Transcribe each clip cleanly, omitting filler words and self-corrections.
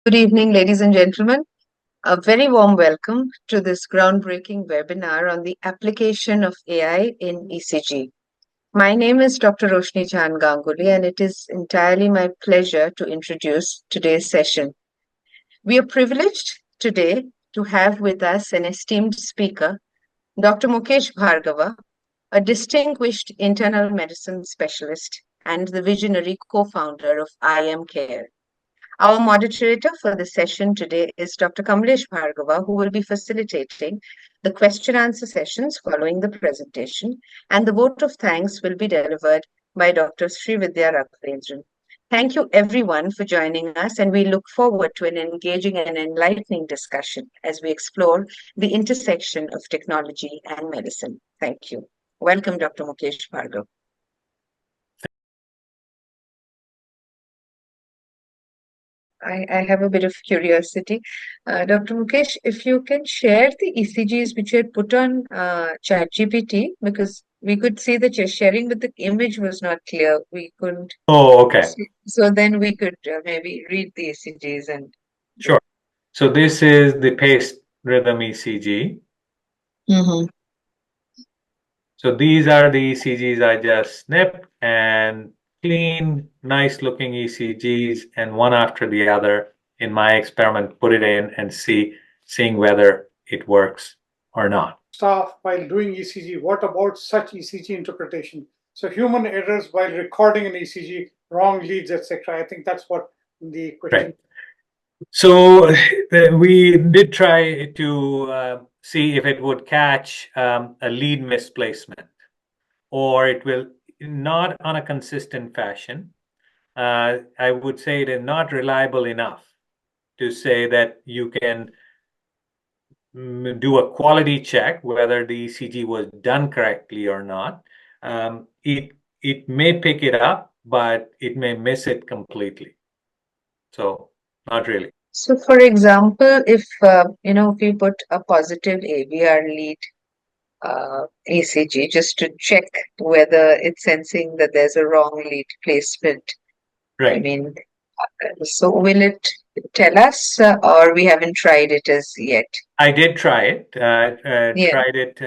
Good evening, ladies and gentlemen. A very warm welcome to this groundbreaking webinar on the application of AI in ECG. My name is Dr. Roshni Chan Ganguly, and it is entirely my pleasure to introduce today's session. We are privileged today to have with us an esteemed speaker, Dr. Mukesh Bhargava, a distinguished internal medicine specialist and the visionary co-founder of IM Care. Our moderator for the session today is Dr. Kamlesh Bhargava, who will be facilitating the question answer sessions following the presentation, and the vote of thanks will be delivered by Dr. Srividya Raghavendran. Thank you everyone for joining us, and we look forward to an engaging and enlightening discussion as we explore the intersection of technology and medicine. Thank you. Welcome, Dr. Mukesh Bhargava. I have a bit of curiosity. Dr. Mukesh, if you can share the ECGs which you had put on ChatGPT, because we could see that you're sharing, but the image was not clear. We couldn't Oh, okay. see. So then we could maybe read the ECGs and. Sure. So this is the pace rhythm ECG. Mm-hmm. So these are the ECGs I just snipped and clean, nice looking ECGs, and one after the other in my experiment, put it in and seeing whether it works or not. Staff while doing ECG, what about such ECG interpretation? So human errors while recording an ECG, wrong leads, etc. I think that's what the question. Right. So we did try to see if it would catch a lead misplacement, or it will not on a consistent fashion. I would say it is not reliable enough to say that you can do a quality check whether the ECG was done correctly or not. It may pick it up, but it may miss it completely. So not really. So, for example, if if you put a positive AVR lead ECG just to check whether it's sensing that there's a wrong lead placement. I Right. mean, so will it tell us, or we haven't tried it as yet? I did try it. Yeah. Tried it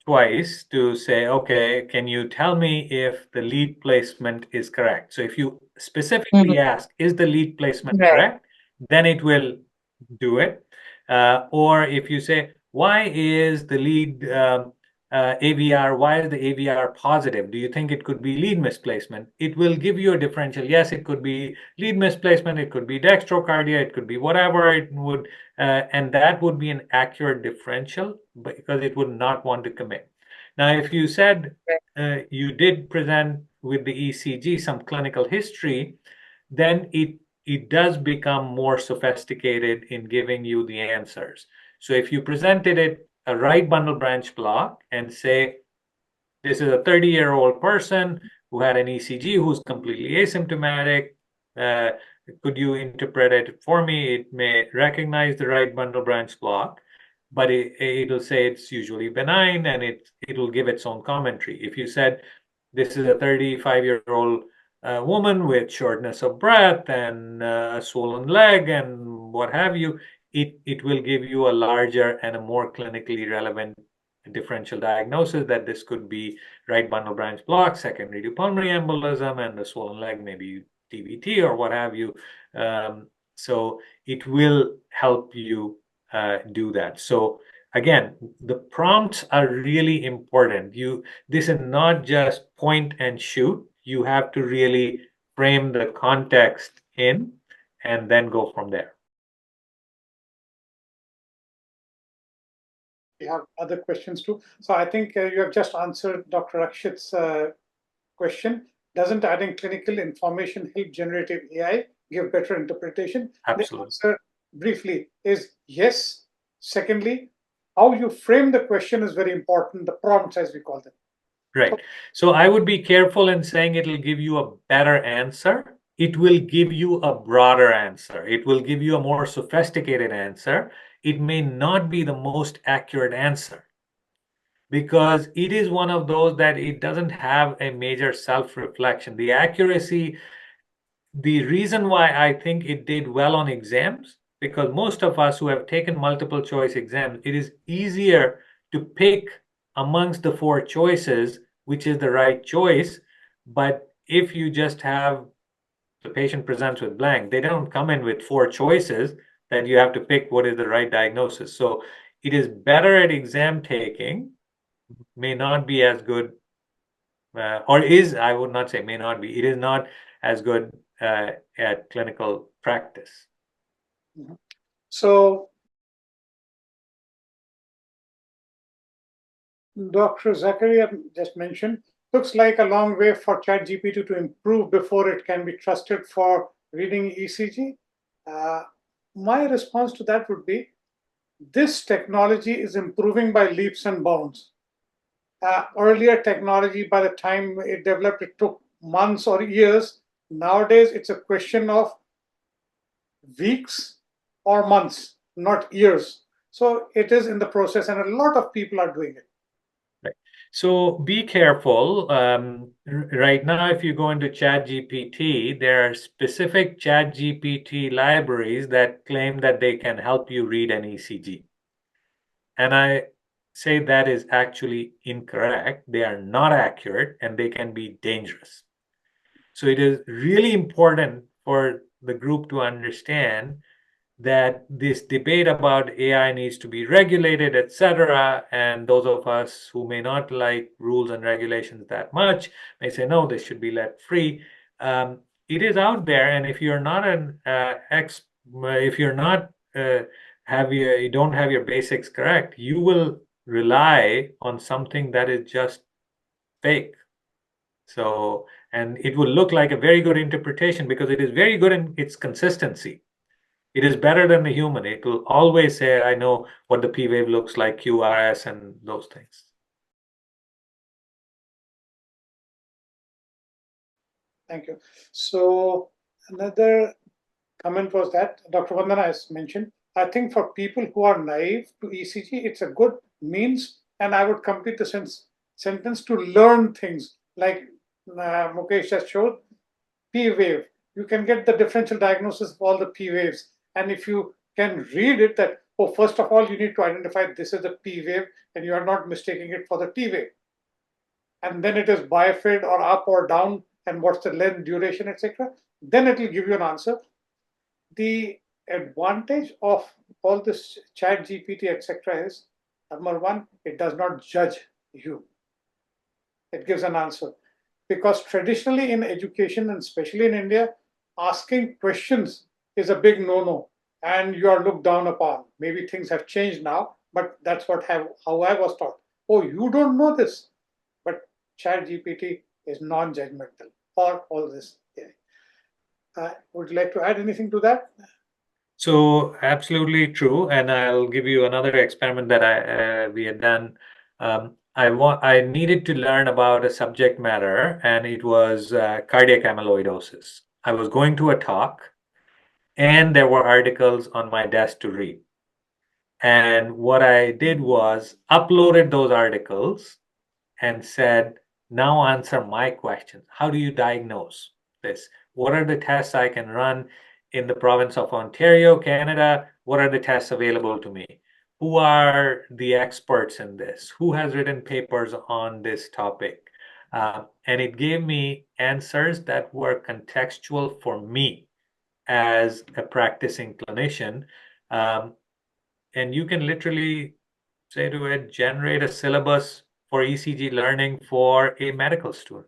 twice to say, okay, can you tell me if the lead placement is correct? So if you specifically ask, is the lead placement Right. correct? Then it will do it. Or if you say, why is the lead AVR, why is the AVR positive? Do you think it could be lead misplacement? It will give you a differential. Yes, it could be lead misplacement. It could be dextrocardia. It could be whatever it would. And that would be an accurate differential because it would not want to commit. Now, if you said you did present with the ECG some clinical history, then it does become more sophisticated in giving you the answers. So if you presented it a right bundle branch block and say, this is a 30-year-old person who had an ECG who's completely asymptomatic, could you interpret it for me? It may recognize the right bundle branch block, but it'll say it's usually benign and it'll give its own commentary. If you said this is a 35-year-old woman with shortness of breath and a swollen leg and what have you, it will give you a larger and a more clinically relevant differential diagnosis that this could be right bundle branch block, secondary to pulmonary embolism, and the swollen leg maybe TBT or what have you. So it will help you do that. So again, the prompts are really important. This is not just point and shoot. You have to really frame the context in and then go from there. We have other questions too. So I think you have just answered Dr. Rakshit's question. Doesn't adding clinical information help generative AI give better interpretation? Absolutely. The answer briefly is yes. Secondly, how you frame the question is very important, the prompts as we call them. Right. So I would be careful in saying it'll give you a better answer. It will give you a broader answer. It will give you a more sophisticated answer. It may not be the most accurate answer because it is one of those that it doesn't have a major self-reflection. The accuracy the reason why I think it did well on exams, because most of us who have taken multiple choice exams, it is easier to pick amongst the four choices which is the right choice. But if you just have the patient presents with blank, they don't come in with four choices that you have to pick what is the right diagnosis. So it is better at exam taking, may not be as good, or is, I would not say may not be, it is not as good at clinical practice. So, Dr. Zakaria just mentioned, looks like a long way for ChatGPT to improve before it can be trusted for reading ECG. My response to that would be, this technology is improving by leaps and bounds. Earlier technology, by the time it developed, it took months or years. Nowadays, it's a question of weeks or months, not years. So it is in the process, and a lot of people are doing it. Right. So be careful. Right now, if you go into ChatGPT, there are specific ChatGPT libraries that claim that they can help you read an ECG. And I say that is actually incorrect. They are not accurate and they can be dangerous. So it is really important for the group to understand that this debate about AI needs to be regulated, etc. And those of us who may not like rules and regulations that much may say, no, this should be let free. It is out there, and if you're not an if you're not you don't have your basics correct, you will rely on something that is just fake. So, and it will look like a very good interpretation because it is very good in its consistency. It is better than the human. It will always say, I know what the P wave looks like, QRS, and those things. Thank you. So another comment was that Dr. Vandana has mentioned, I think for people who are naive to ECG, it's a good means, and I would complete the sentence to learn things like Mukesh just showed, P wave. You can get the differential diagnosis of all the P waves. And if you can read it that, oh, first of all, you need to identify this is the P wave and you are not mistaking it for the T wave. And then it is biphase or up or down and what's the length, duration, etc. Then it will give you an answer. The advantage of all this chat GPT, etc. is, number one, it does not judge you. It gives an answer. Because traditionally in education, and especially in India, asking questions is a big no-no, and you are looked down upon. Maybe things have changed now, but that's how I was taught. Oh, you don't know this. But ChatGPT is non-judgmental for all this. Would you like to add anything to that? So absolutely true, and I'll give you another experiment that we had done. I needed to learn about a subject matter, and it was cardiac amyloidosis. I was going to a talk, and there were articles on my desk to read. And what I did was uploaded those articles and said, now answer my question. How do you diagnose this? What are the tests I can run in the province of Ontario, Canada? What are the tests available to me? Who are the experts in this? Who has written papers on this topic? And it gave me answers that were contextual for me as a practicing clinician. And you can literally say to it, generate a syllabus for ECG learning for a medical student.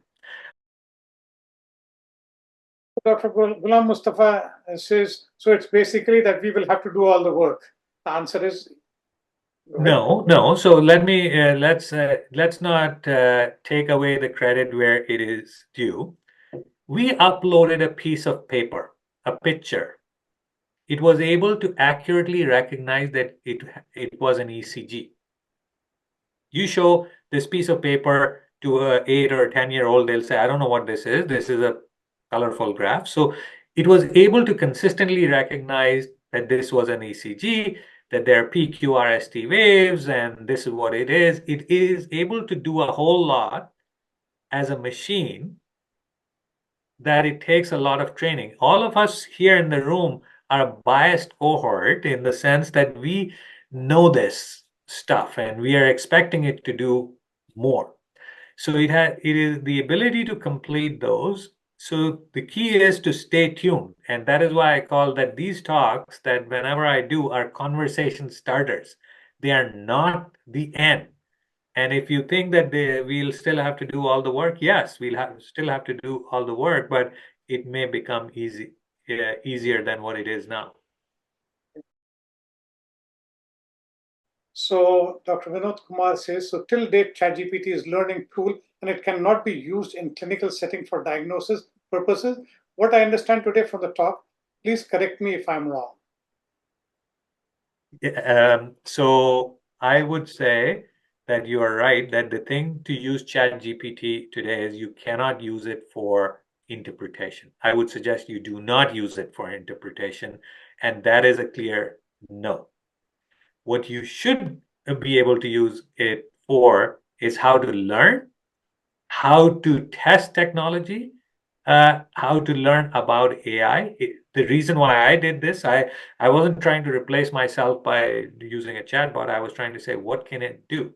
Dr. Ghulam Mustafa says, so it's basically that we will have to do all the work. The answer is no. So let me let's not take away the credit where it is due. We uploaded a piece of paper, a picture. It was able to accurately recognize that it was an ECG. You show this piece of paper to a 8 or 10-year-old, they'll say, I don't know what this is. This is a colorful graph. So it was able to consistently recognize that this was an ECG, that there are PQRST waves, and this is what it is. It is able to do a whole lot as a machine that it takes a lot of training. All of us here in the room are a biased cohort in the sense that we know this stuff and we are expecting it to do more. So it is the ability to complete those. So the key is to stay tuned. And that is why I call that these talks that whenever I do are conversation starters. They are not the end. And if you think that we'll still have to do all the work, yes, still have to do all the work, but it may become easier than what it is now. So Dr. Vinod Kumar says, so till date, ChatGPT is learning tool and it cannot be used in clinical setting for diagnosis purposes. What I understand today from the talk, please correct me if I'm wrong. So I would say that you are right, that the thing to use ChatGPT today is you cannot use it for interpretation. I would suggest you do not use it for interpretation, and that is a clear no. What you should be able to use it for is how to learn, how to test technology, how to learn about AI. The reason why I did this, I wasn't trying to replace myself by using a chatbot. I was trying to say, what can it do?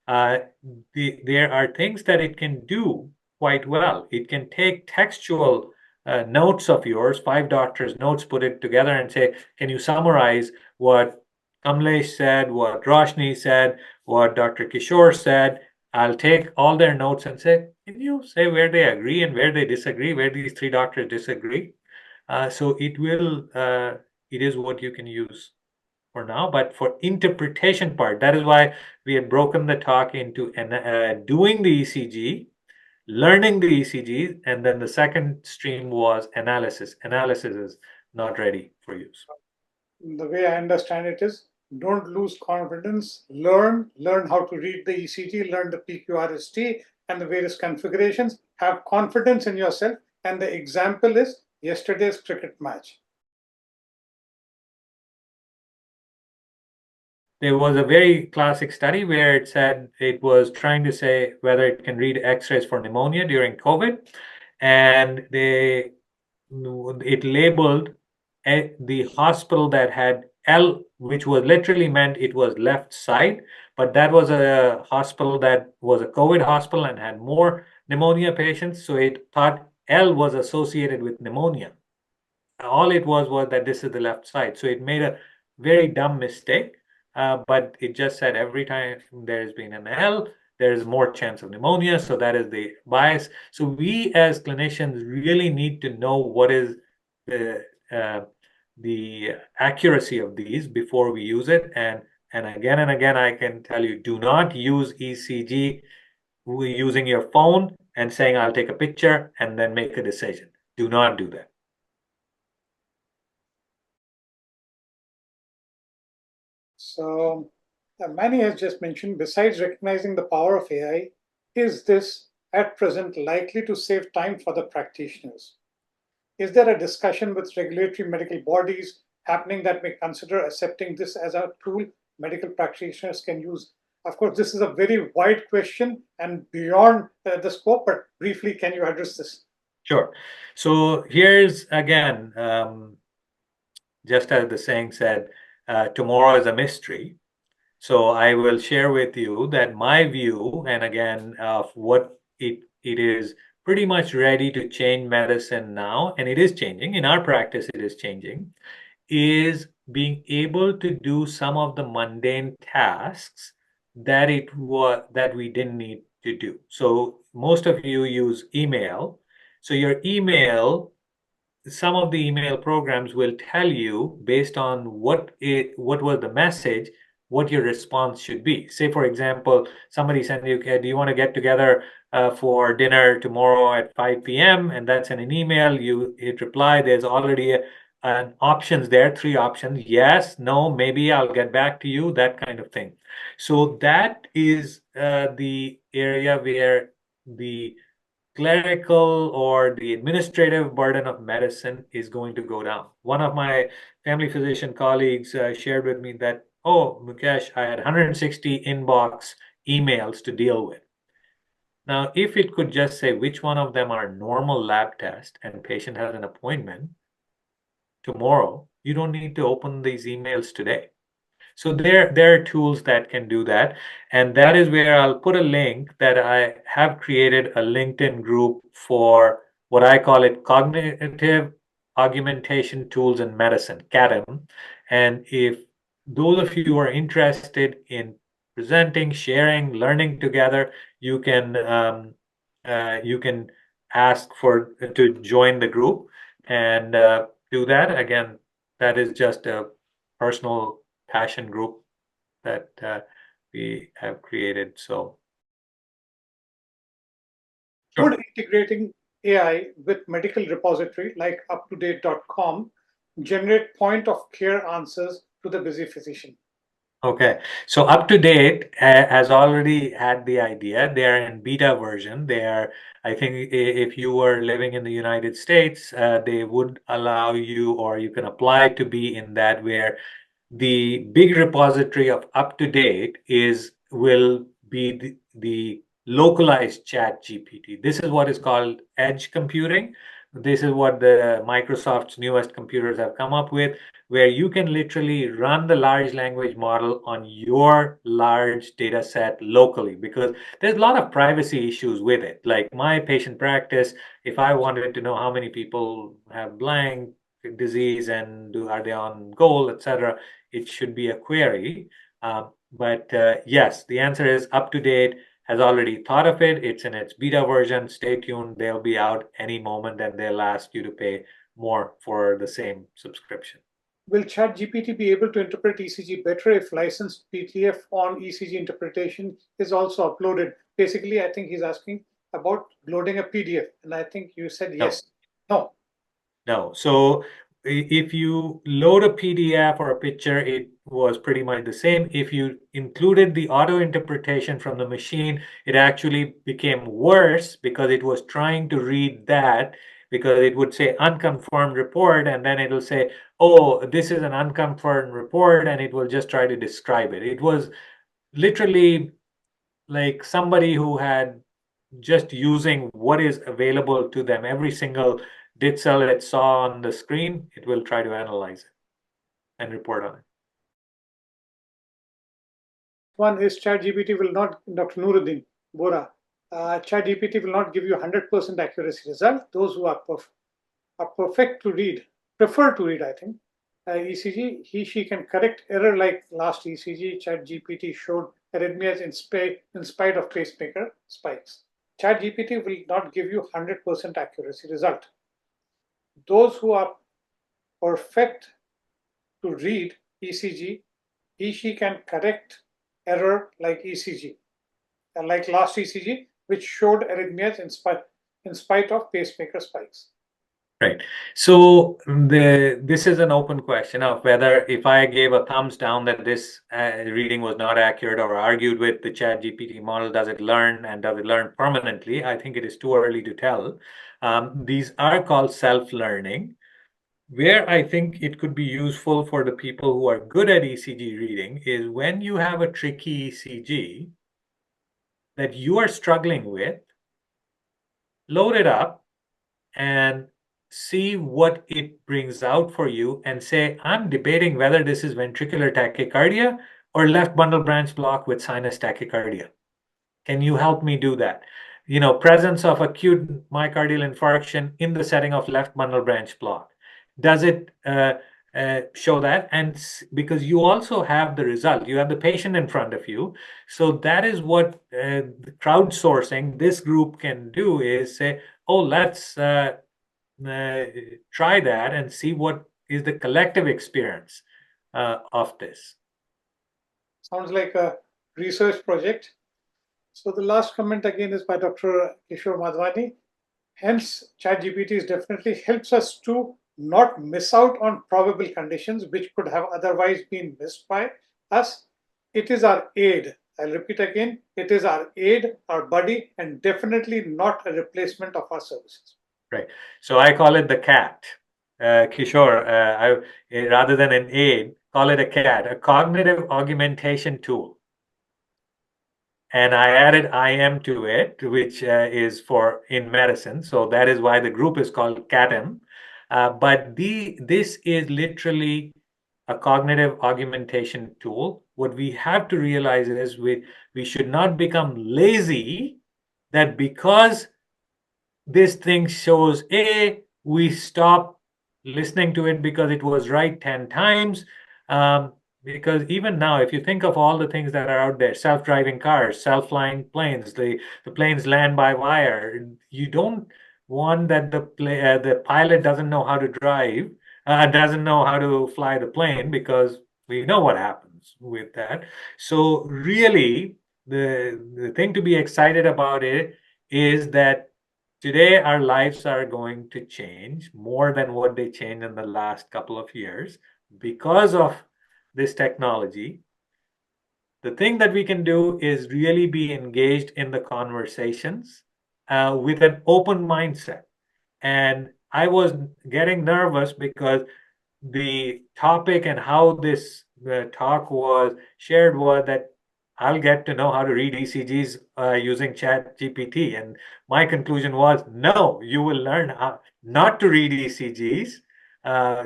There are things that it can do quite well. It can take textual notes of yours, 5 doctors' notes, put it together and say, can you summarize what Kamlesh said, what Roshni said, what Dr. Kishore said? I'll take all their notes and say, can you say where they agree and where they disagree, where these 3 doctors disagree? So it is what you can use for now, but for interpretation part, that is why we had broken the talk into doing the ECG, learning the ECG, and then the second stream was analysis. Analysis is not ready for use. The way I understand it is, don't lose confidence, learn how to read the ECG, learn the PQRST and the various configurations, have confidence in yourself, and the example is yesterday's cricket match. There was a very classic study where it said it was trying to say whether it can read X-rays for pneumonia during COVID, and it labeled the hospital that had L, which was literally meant it was left side, but that was a hospital that was a COVID hospital and had more pneumonia patients, so it thought L was associated with pneumonia. All it was that this is the left side, so it made a very dumb mistake. But it just said every time there's been an L, there's more chance of pneumonia. So that is the bias. So we as clinicians really need to know what is the accuracy of these before we use it. And again, I can tell you, do not use ECG using your phone and saying, I'll take a picture and then make a decision. Do not do that. So Manny has just mentioned, besides recognizing the power of AI, is this at present likely to save time for the practitioners? Is there a discussion with regulatory medical bodies happening that may consider accepting this as a tool medical practitioners can use? Of course, this is a very wide question and beyond the scope, but briefly, can you address this? Sure. So here's again, just as the saying said, tomorrow is a mystery. So I will share with you that my view, and again, of what it is pretty much ready to change medicine now, and it is changing. In our practice, it is changing, is being able to do some of the mundane tasks that we didn't need to do. So most of you use email. So your email, some of the email programs will tell you based on what was the message, what your response should be. Say, for example, somebody sent you, okay, do you want to get together for dinner tomorrow at 5 p.m.? And that's in an email. You hit reply. There's already an options there, 3 options. Yes, no, maybe I'll get back to you, that kind of thing. So that is the area where the clerical or the administrative burden of medicine is going to go down. One of my family physician colleagues shared with me that, oh, Mukesh, I had 160 inbox emails to deal with. Now, if it could just say which one of them are normal lab test and patient has an appointment tomorrow, you don't need to open these emails today. So there are tools that can do that. And that is where I'll put a link that I have created a LinkedIn group for what I call it Cognitive Augmentation Tools in Medicine, CADM. And if those of you who are interested in presenting, sharing, learning together, you can ask to join the group and do that. Again, that is just a personal passion group that we have created. So, sure. Would integrating AI with medical repository like uptodate.com generate point of care answers to the busy physician? Okay, so Up to Date has already had the idea. They are in beta version. They are, I think, if you were living in the United States, they would allow you, or you can apply to be in that, where the big repository of Up to Date will be the localized chat GPT. This is what is called edge computing. This is what the Microsoft's newest computers have come up with, where you can literally run the large language model on your large data set locally, because there's a lot of privacy issues with it. Like my patient practice, if I wanted to know how many people have blank disease and are they on goal, etc., it should be a query. But yes, the answer is Up to Date has already thought of it. It's in its beta version. Stay tuned. They'll be out any moment and they'll ask you to pay more for the same subscription. Will ChatGPT be able to interpret ECG better if licensed PDF on ECG interpretation is also uploaded? Basically, I think he's asking about loading a PDF, and I think you said yes. No. No. So if you load a PDF or a picture, it was pretty much the same. If you included the auto interpretation from the machine, it actually became worse because it was trying to read that, because it would say unconfirmed report, and then it'll say, oh, this is an unconfirmed report, and it will just try to describe it. It was literally like somebody who had just using what is available to them. Every single did cell it saw on the screen, it will try to analyze it and report on it. One is ChatGPT will not, Dr. Nuruddin Bora, ChatGPT will not give you 100% accuracy result. Those who are perfect to read, prefer to read, I think, ECG, she can correct error like last ECG. ChatGPT showed arrhythmias in spite of pacemaker spikes. ChatGPT will not give you 100% accuracy result. Those who are perfect to read ECG, she can correct error like ECG, and like last ECG, which showed arrhythmias in spite of pacemaker spikes. Right. So this is an open question of whether, if I gave a thumbs down that this reading was not accurate, or argued with the ChatGPT model, does it learn, and does it learn permanently? I think it is too early to tell. These are called self-learning. Where I think it could be useful for the people who are good at ECG reading is when you have a tricky ECG that you are struggling with, load it up and see what it brings out for you and say, I'm debating whether this is ventricular tachycardia or left bundle branch block with sinus tachycardia. Can you help me do that? Presence of acute myocardial infarction in the setting of left bundle branch block. Does it show that? And because you also have the result, you have the patient in front of you. So that is what crowdsourcing this group can do, is say, oh, let's try that and see what is the collective experience of this. Sounds like a research project. So the last comment again is by Dr. Kishore Madhwani. Hence, ChatGPT definitely helps us to not miss out on probable conditions which could have otherwise been missed by us. It is our aid. I'll repeat again, it is our aid, our buddy, and definitely not a replacement of our services. Right. So I call it the cat. Kishore, rather than an aid, call it a cat, a cognitive augmentation tool. and I added IM to it, which is for in medicine. So that is why the group is called CATM. But this is literally a cognitive augmentation tool. What we have to realize is we should not become lazy, that because this thing shows A, we stop listening to it because it was right 10 times. Because even now, if you think of all the things that are out there, self-driving cars, self-flying planes, the planes land by wire, you don't want that the pilot doesn't know how to drive, doesn't know how to fly the plane, because we know what happens with that. So really, the thing to be excited about it is that today our lives are going to change more than what they changed in the last couple of years because of this technology. The thing that we can do is really be engaged in the conversations with an open mindset. And I was getting nervous because the topic and how this talk was shared was that I'll get to know how to read ECGs using Chat GPT. And my conclusion was, no, you will learn how not to read ECGs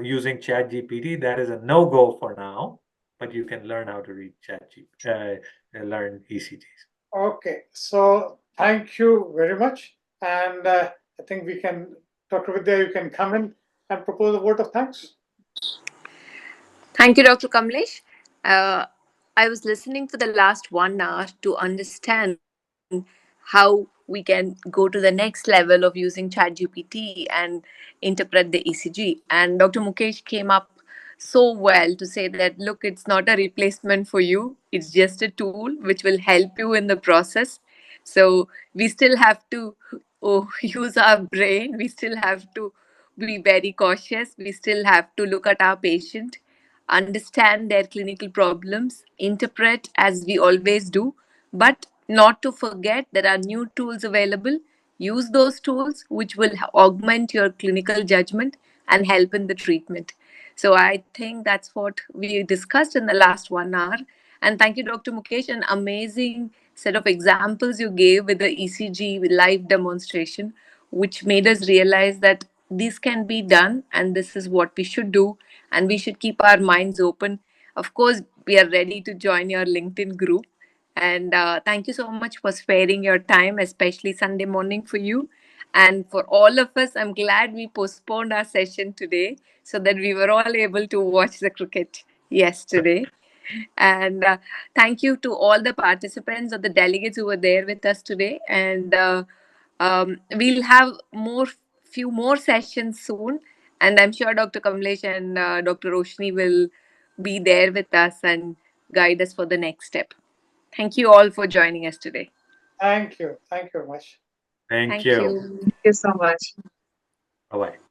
using Chat GPT. That is a no-go for now, but you can learn how to read learn ECGs. Okay, so thank you very much. And I think we can, Dr. Vidya, you can come in and propose a vote of thanks. Thank you, Dr. Kamlesh. I was listening for the last 1 hour to understand how we can go to the next level of using ChatGPT and interpret the ECG. And Dr. Mukesh came up so well to say that, look, it's not a replacement for you, it's just a tool which will help you in the process. So we still have to use our brain, we still have to be very cautious, we still have to look at our patient, understand their clinical problems, interpret as we always do, but not to forget there are new tools available. Use those tools which will augment your clinical judgment and help in the treatment. So I think that's what we discussed in the last 1 hour. And thank you, Dr. Mukesh, an amazing set of examples you gave with the ECG with live demonstration, which made us realize that this can be done and this is what we should do, and we should keep our minds open. Of course, we are ready to join your LinkedIn group. And thank you so much for sparing your time, especially Sunday morning for you. And for all of us, I'm glad we postponed our session today so that we were all able to watch the cricket yesterday. And thank you to all the participants or the delegates who were there with us today. And we'll have few more sessions soon. And I'm sure Dr. Kamlesh and Dr. Roshni will be there with us and guide us for the next step. Thank you all for joining us today. Thank you. Thank you very much. Thank Thank you. you. Thank you so much. Bye-bye.